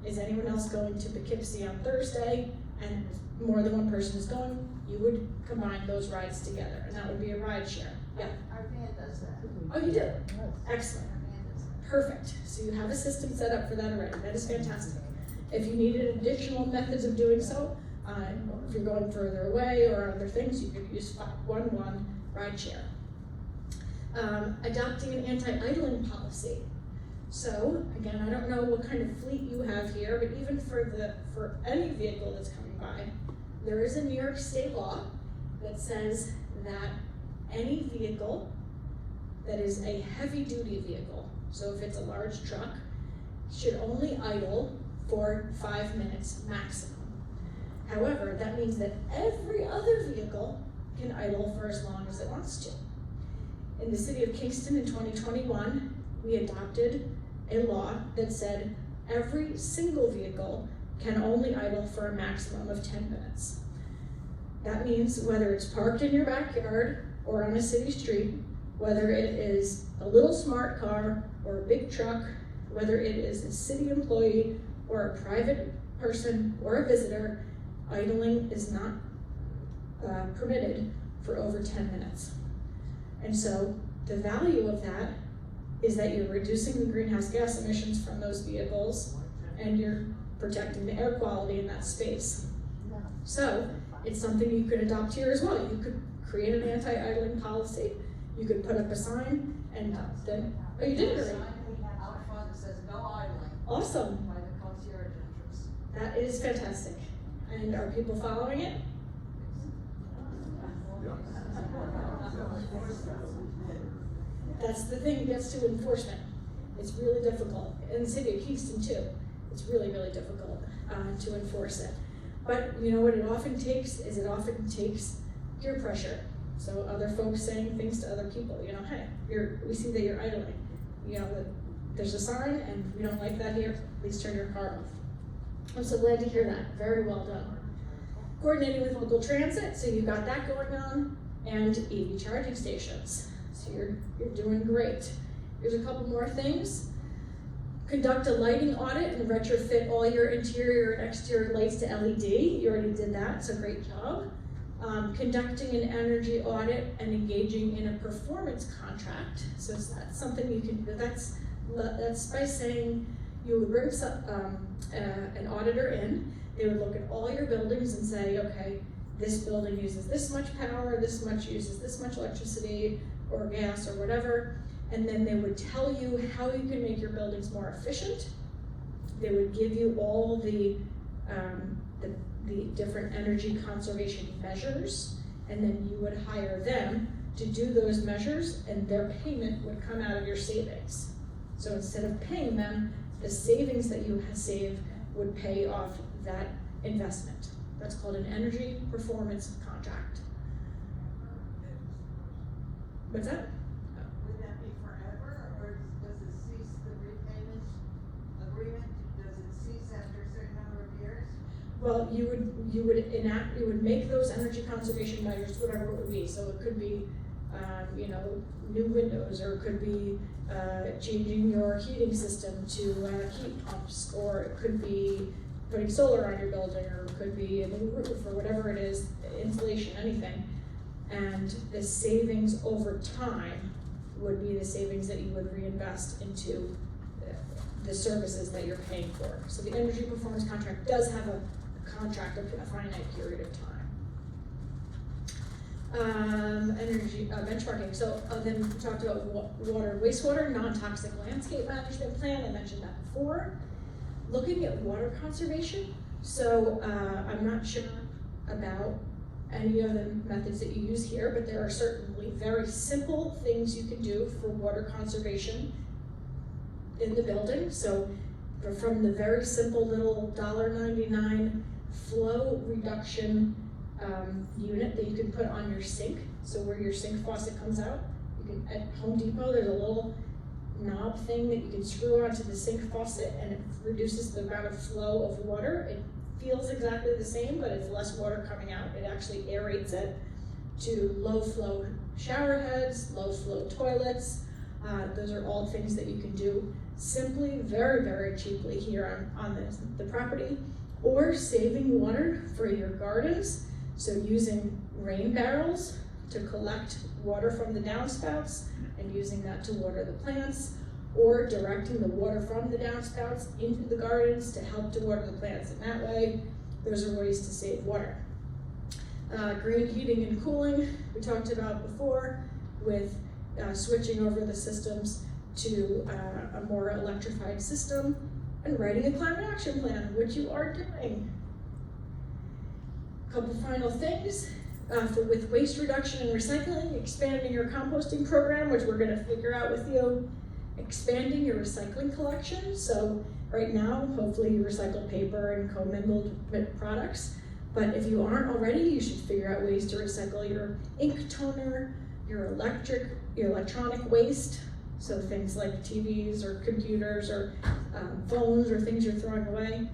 Is anyone else going to Poughkeepsie on Thursday? And if more than one person is going, you would combine those rides together, and that would be a ride share. Yeah. Our van does that. Oh, you do? Excellent. Our van does that. Perfect. So you have a system set up for that already. That is fantastic. If you needed additional methods of doing so, if you're going further away or other things, you could use 511 Rideshare. Adopting an anti-idling policy. So again, I don't know what kind of fleet you have here, but even for any vehicle that's coming by, there is a New York State law that says that any vehicle that is a heavy-duty vehicle, so if it's a large truck, should only idle for 5 minutes maximum. However, that means that every other vehicle can idle for as long as it wants to. In the city of Kingston in 2021, we adopted a law that said every single vehicle can only idle for a maximum of 10 minutes. That means whether it's parked in your backyard or on a city street, whether it is a little smart car or a big truck, whether it is a city employee or a private person or a visitor, idling is not permitted for over 10 minutes. And so the value of that is that you're reducing the greenhouse gas emissions from those vehicles, and you're protecting the air quality in that space. So it's something you could adopt here as well. You could create an anti-idling policy. You could put up a sign and then, oh, you did it already. Out front that says no idling Awesome. by the concierge entrance. That is fantastic. And are people following it? That's the thing that gets to enforcement. It's really difficult. In the city of Kingston too, it's really, really difficult to enforce it. But you know what it often takes is peer pressure. So other folks saying things to other people, you know, hey, we see that you're idling. You know, there's a sign and we don't like that here, please turn your car off. I'm so glad to hear that, very well done. Coordinating with local transit, so you've got that going on, and EV charging stations. So you're doing great. Here's a couple more things. Conduct a lighting audit and retrofit all your interior and exterior lights to LED. You already did that, so great job. Conducting an energy audit and engaging in a performance contract. So that's something you can do. That's by saying you would bring an auditor in. They would look at all your buildings and say, okay, this building uses this much power, this much uses this much electricity or gas or whatever. And then they would tell you how you can make your buildings more efficient. They would give you all the different energy conservation measures, and then you would hire them to do those measures, and their payment would come out of your savings. So instead of paying them, the savings that you have saved would pay off that investment. That's called an energy performance contract. What's that? Would that be forever, or does it cease the repayment agreement? Does it cease after a certain number of years? Well, you would make those energy conservation measures, whatever it would be. So it could be, new windows, or it could be changing your heating system to heat pumps, or it could be putting solar on your building, or it could be a new roof, or whatever it is, insulation, anything. And the savings over time would be the savings that you would reinvest into the services that you're paying for. So the energy performance contract does have a contract of a finite period of time. Energy benchmarking. So then we talked about water and wastewater, non-toxic landscape management plan. I mentioned that before. Looking at water conservation. So I'm not sure about any of the methods that you use here, but there are certainly very simple things you can do for water conservation in the building. So from the very simple little $1.99 flow reduction unit that you can put on your sink, so where your sink faucet comes out, you can, at Home Depot, there's a little knob thing that you can screw onto the sink faucet, and it reduces the amount of flow of water. It feels exactly the same, but it's less water coming out. It actually aerates it to low flow shower heads, low flow toilets. Those are all things that you can do simply, very, very cheaply here on the property, or saving water for your gardens. So using rain barrels to collect water from the downspouts and using that to water the plants, or directing the water from the downspouts into the gardens to help to water the plants in that way. Those are ways to save water. Green heating and cooling, we talked about before, with switching over the systems to a more electrified system, and writing a climate action plan, which you are doing. A couple final things. With waste reduction and recycling, expanding your composting program, which we're gonna figure out with you. Expanding your recycling collection. So right now, hopefully you recycle paper and commingled products, but if you aren't already, you should figure out ways to recycle your ink toner, your electronic waste, so things like TVs or computers or phones or things you're throwing away.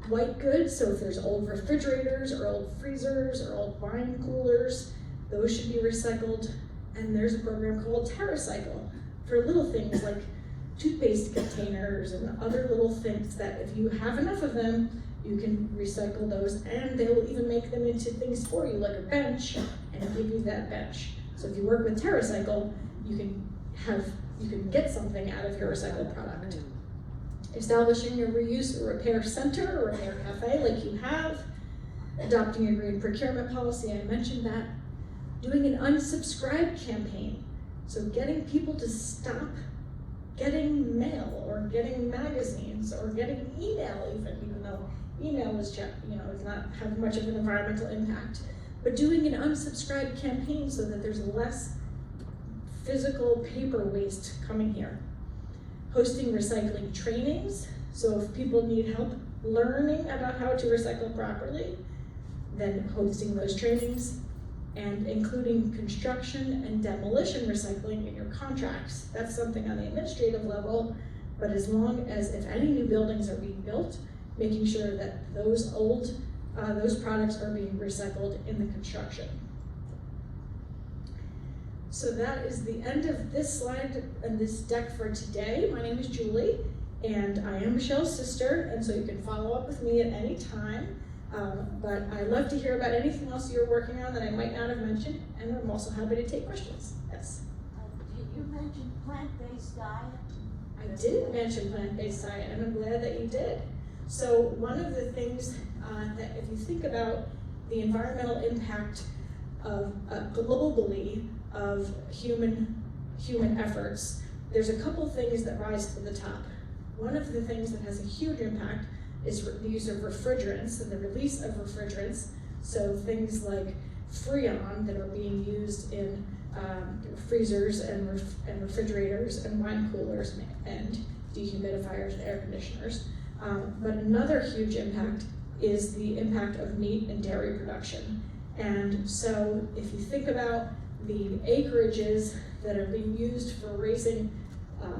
White goods, so if there's old refrigerators or old freezers or old wine coolers, those should be recycled. And there's a program called TerraCycle for little things like toothpaste containers and other little things that if you have enough of them, you can recycle those, and they will even make them into things for you, like a bench, and give you that bench. So if you work with TerraCycle, you can get something out of your recycled product. Establishing a reuse or repair center or repair cafe like you have. adopting a green procurement policy, I mentioned that. Doing an unsubscribe campaign, so getting people to stop getting mail or getting magazines or getting email even though email is does not have much of an environmental impact. But doing an unsubscribe campaign so that there's less physical paper waste coming here. Hosting recycling trainings, so if people need help learning about how to recycle properly, then hosting those trainings, and including construction and demolition recycling in your contracts. That's something on the administrative level, but as long as if any new buildings are being built, making sure that those products are being recycled in the construction. So that is the end of this slide and this deck for today. My name is Julie, and I am Michelle's sister, and so you can follow up with me at any time. But I'd love to hear about anything else you're working on that I might not have mentioned, and I'm also happy to take questions. Yes? You mentioned plant-based diet. I did mention plant-based diet, and I'm glad that you did. So one of the things that if you think about the environmental impact of globally of human efforts, there's a couple things that rise to the top. One of the things that has a huge impact is the use of refrigerants and the release of refrigerants. So things like Freon that are being used in freezers and refrigerators and wine coolers and dehumidifiers and air conditioners. But another huge impact is the impact of meat and dairy production. And so if you think about the acreages that are being used for raising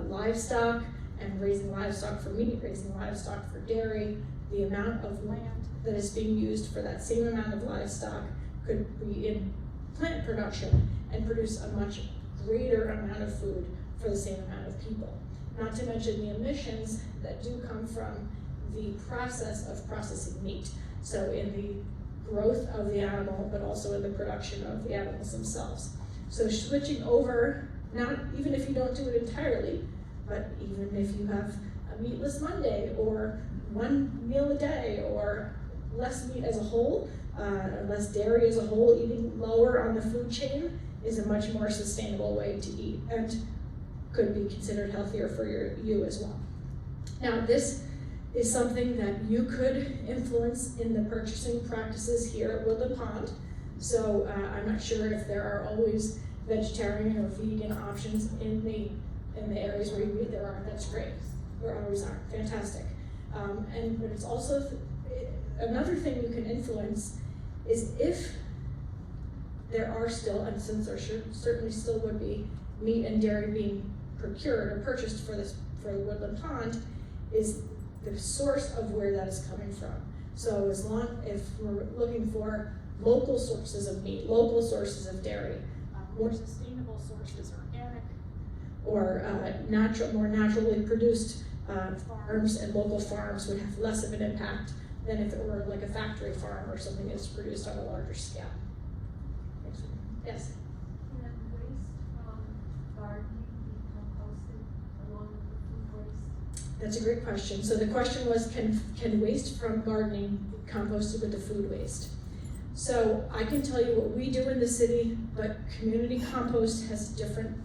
livestock and raising livestock for meat, raising livestock for dairy, the amount of land that is being used for that same amount of livestock could be in plant production and produce a much greater amount of food for the same amount of people. Not to mention the emissions that do come from the process of processing meat. So in the growth of the animal, but also in the production of the animals themselves. So switching over, not even if you don't do it entirely, but even if you have a meatless Monday or one meal a day or less meat as a whole, less dairy as a whole, eating lower on the food chain is a much more sustainable way to eat and could be considered healthier for you as well. Now this is something that you could influence in the purchasing practices here at Woodland Pond. So I'm not sure if there are always vegetarian or vegan options in the areas where you eat. There are, that's great. There always are, fantastic. But it's also, another thing you can influence is if there are still, and since there certainly still would be meat and dairy being procured or purchased for the Woodland Pond, is the source of where that is coming from. So if we're looking for local sources of meat, local sources of dairy, more sustainable sources, organic, or more naturally produced farms and local farms would have less of an impact than if it were like a factory farm or something that's produced on a larger scale. Yes? Can waste from gardening be composted along with the food waste? That's a great question. So the question was, can waste from gardening be composted with the food waste? So I can tell you what we do in the city, but community compost has different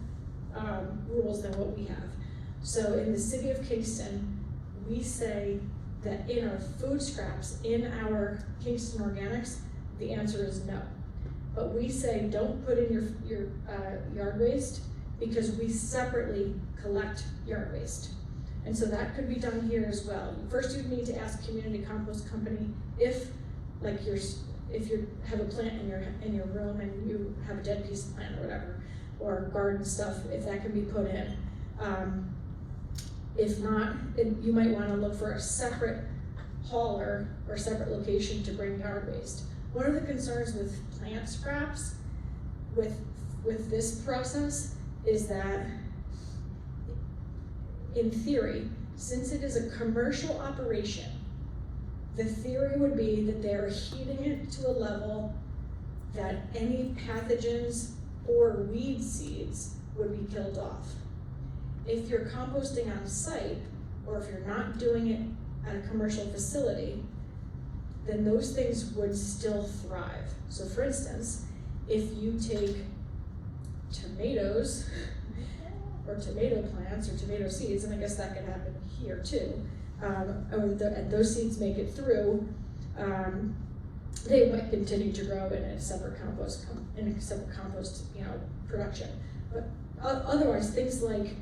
rules than what we have. So in the city of Kingston, we say that in our food scraps, in our Kingston Organics, the answer is no. But we say don't put in your yard waste because we separately collect yard waste. And so that could be done here as well. First you'd need to ask community compost company if you have a plant in your room and you have a dead piece of plant or whatever, or garden stuff, if that can be put in. If not, you might want to look for a separate hauler or separate location to bring yard waste. One of the concerns with plant scraps with this process is that, in theory, since it is a commercial operation, the theory would be that they're heating it to a level that any pathogens or weed seeds would be killed off. If you're composting on site, or if you're not doing it at a commercial facility, then those things would still thrive. So for instance, if you take tomatoes or tomato plants or tomato seeds, and I guess that could happen here too, and those seeds make it through, they might continue to grow in a separate compost, production. But otherwise, things like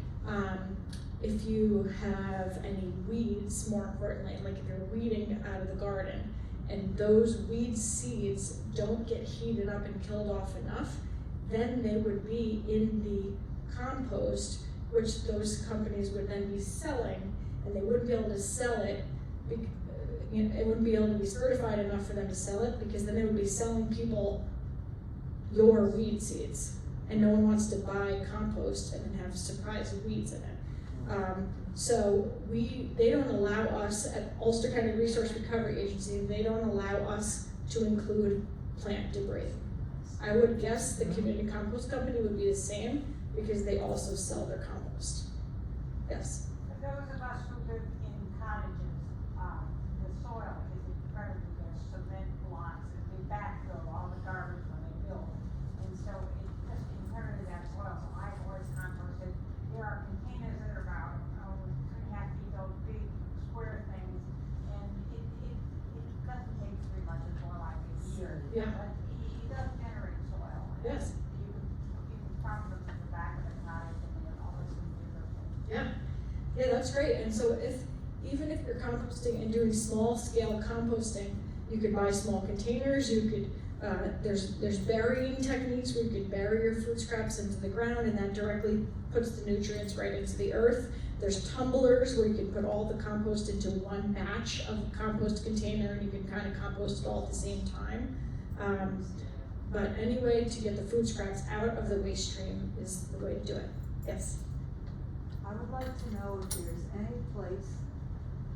if you have any weeds, more importantly, like if you're weeding out of the garden, and those weed seeds don't get heated up and killed off enough, then they would be in the compost, which those companies would then be selling, and they wouldn't be able to sell it. It wouldn't be able to be certified enough for them to sell it, because then they would be selling people your weed seeds, and no one wants to buy compost and then have surprise weeds in it. So they don't allow us at Ulster County Resource Recovery Agency, they don't allow us to include plant debris. I would guess the community compost company would be the same, because they also sell their compost. Yes? For those of us who live in cottages, the soil is incredibly rich, cement blocks, and they backfill all the garbage when they build. And so it just inherited that soil, so I've always composted. There are containers that are about 2.5 feet, those big square things, and it doesn't take very much, it's more like a year. Yeah. But it does generate soil. and Yes. You can farm them in the back of the cottage and then all this and the other thing. Yeah, that's great. And so even if you're composting and doing small scale composting, you could buy small containers, you could, there's burying techniques where you could bury your food scraps into the ground, and that directly puts the nutrients right into the earth. There's tumblers where you can put all the compost into one batch of a compost container, and you can kind of compost it all at the same time. But any way to get the food scraps out of the waste stream is the way to do it. Yes? I would like to know if there's any place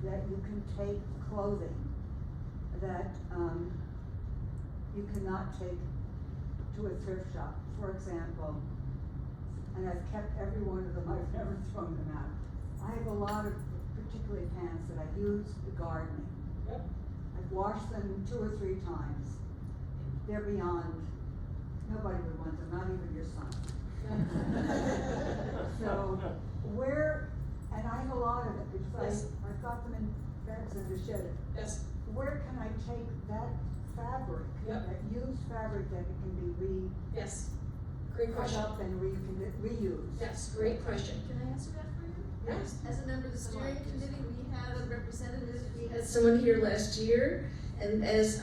that you can take clothing that, you cannot take to a thrift shop. For example, and I've kept every one of them, I've never thrown them out. I have a lot of particularly pants that I use for gardening. Yep. I've washed them 2 or 3 times. They're beyond, nobody would want them, not even your son. So and I have a lot of it, because Yes. I've got them in bags in the shed. Yes. Where can I take that fabric, Yep. that used fabric that it can be Yes. Great cut question. up and reused? Yes, great question. Can I answer that for you? Yes. As a member of the steering committee, we have a representative, we Had someone here last year, and as,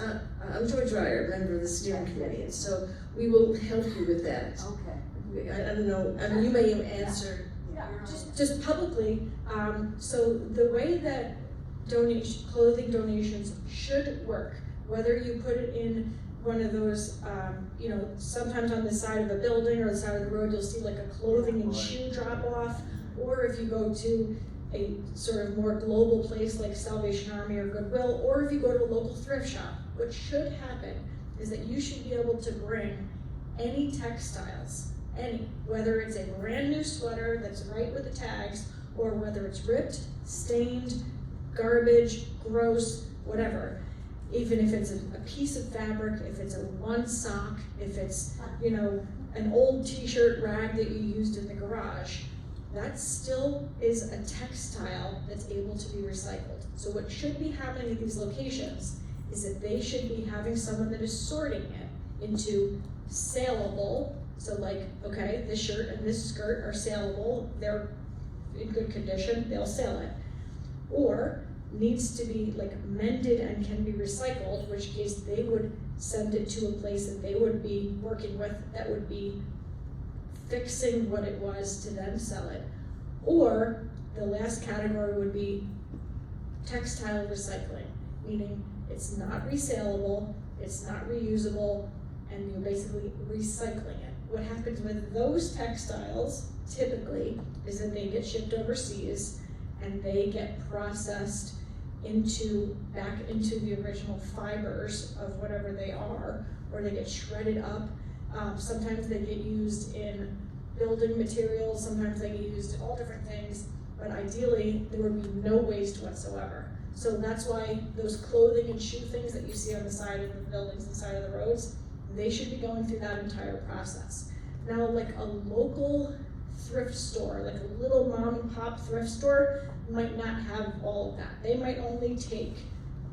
I'm George Ryer, member of the steering committee, and so we will help you with that. Okay. I don't know, I mean, you may have answered. Just publicly, so the way that clothing donations should work, whether you put it in one of those, sometimes on the side of a building or the side of the road, you'll see like a clothing and shoe drop off, or if you go to a sort of more global place like Salvation Army or Goodwill, or if you go to a local thrift shop, what should happen is that you should be able to bring any textiles, whether it's a brand new sweater that's right with the tags, or whether it's ripped, stained, garbage, gross, whatever. Even if it's a piece of fabric, if it's a one sock, if it's, an old t-shirt rag that you used in the garage, that still is a textile that's able to be recycled. So what should be happening at these locations is that they should be having someone that is sorting it into saleable. So like, okay, this shirt and this skirt are saleable, they're in good condition, they'll sell it. Or needs to be like mended and can be recycled, which case they would send it to a place that they would be working with that would be fixing what it was to then sell it. Or the last category would be textile recycling, meaning it's not resaleable, it's not reusable, and you're basically recycling it. What happens with those textiles typically is that they get shipped overseas and they get processed back into the original fibers of whatever they are, or they get shredded up. Sometimes they get used in building materials, sometimes they get used in all different things, but ideally there would be no waste whatsoever. So that's why those clothing and shoe things that you see on the side of the buildings and side of the roads, they should be going through that entire process. Now, like a local thrift store, like a little mom and pop thrift store, might not have all of that. They might only take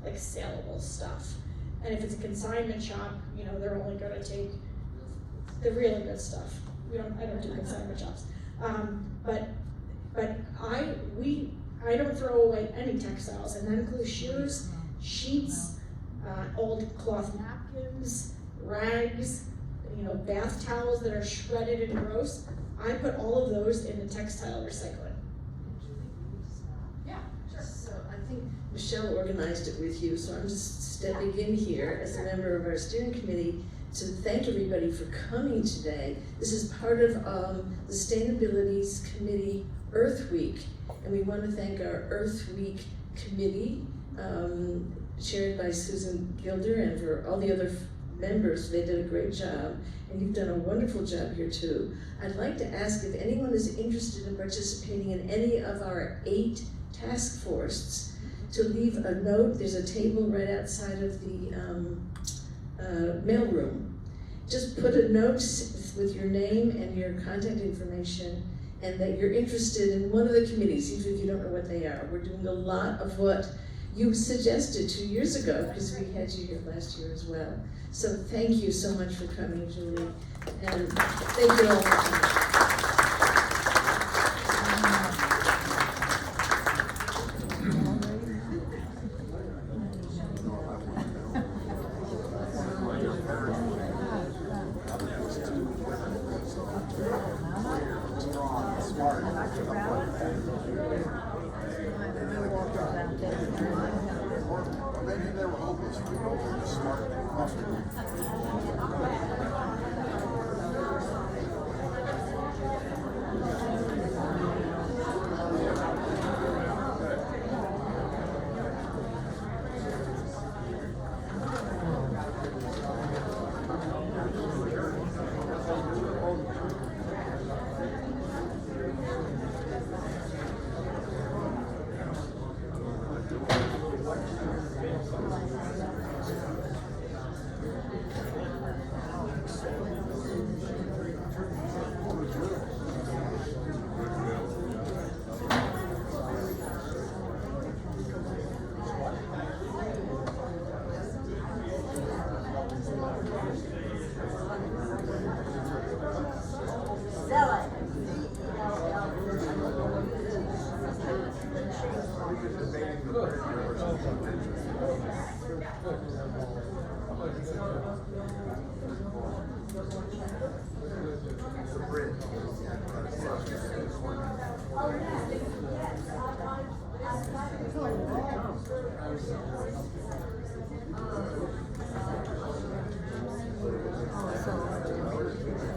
like saleable stuff. And if it's a consignment shop, you know, they're only gonna take the really good stuff. I don't do consignment shops. But I don't throw away any textiles, and that includes shoes, sheets, old cloth napkins, rags, you know, bath towels that are shredded and gross. I put all of those in the textile recycling. Yeah, sure. So I think Michelle organized it with you, so I'm just stepping in here as a member of our steering committee to thank everybody for coming today. This is part of the Sustainability Committee Earth Week, and we want to thank our Earth Week committee, chaired by Susan Gilder, and for all the other members. They did a great job, and you've done a wonderful job here too. I'd like to ask if anyone is interested in participating in any of our 8 task forces to leave a note. There's a table right outside of the mailroom. Just put a note with your name and your contact information, and that you're interested in one of the committees, even if you don't know what they are. We're doing a lot of what you suggested 2 years ago, because we had you here last year as well. So thank you so much for coming, Julie, and thank you all for coming. Maybe they were hopeless. We were smart.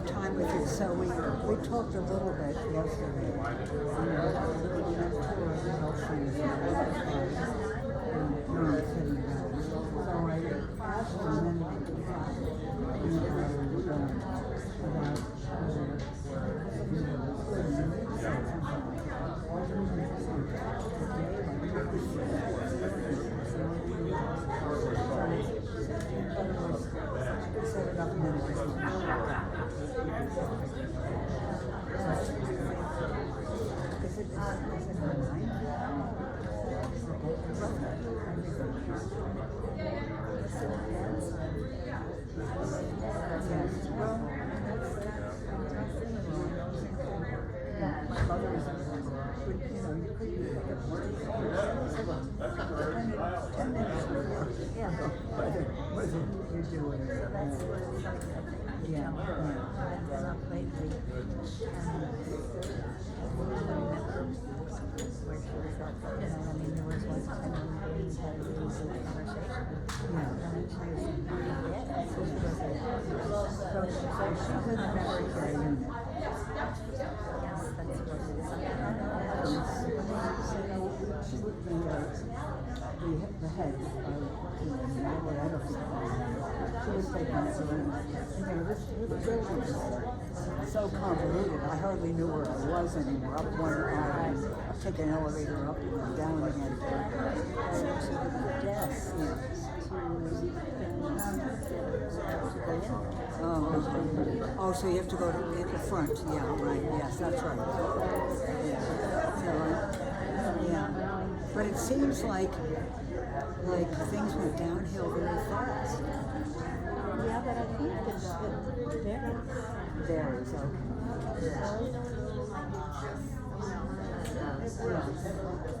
Time with you. So we talked a little bit yesterday. Set it up and then it just is it online? The head of she was taking it around. This building is so convoluted, I hardly knew where I was anymore. Up one aisle, I'll take an elevator up and down again. Oh, so you have to go to in the front, yeah, right, yes, that's right. Yeah. So, yeah, but it seems like things went downhill very fast. Yeah, but I think it varies. Varies, okay. Yeah.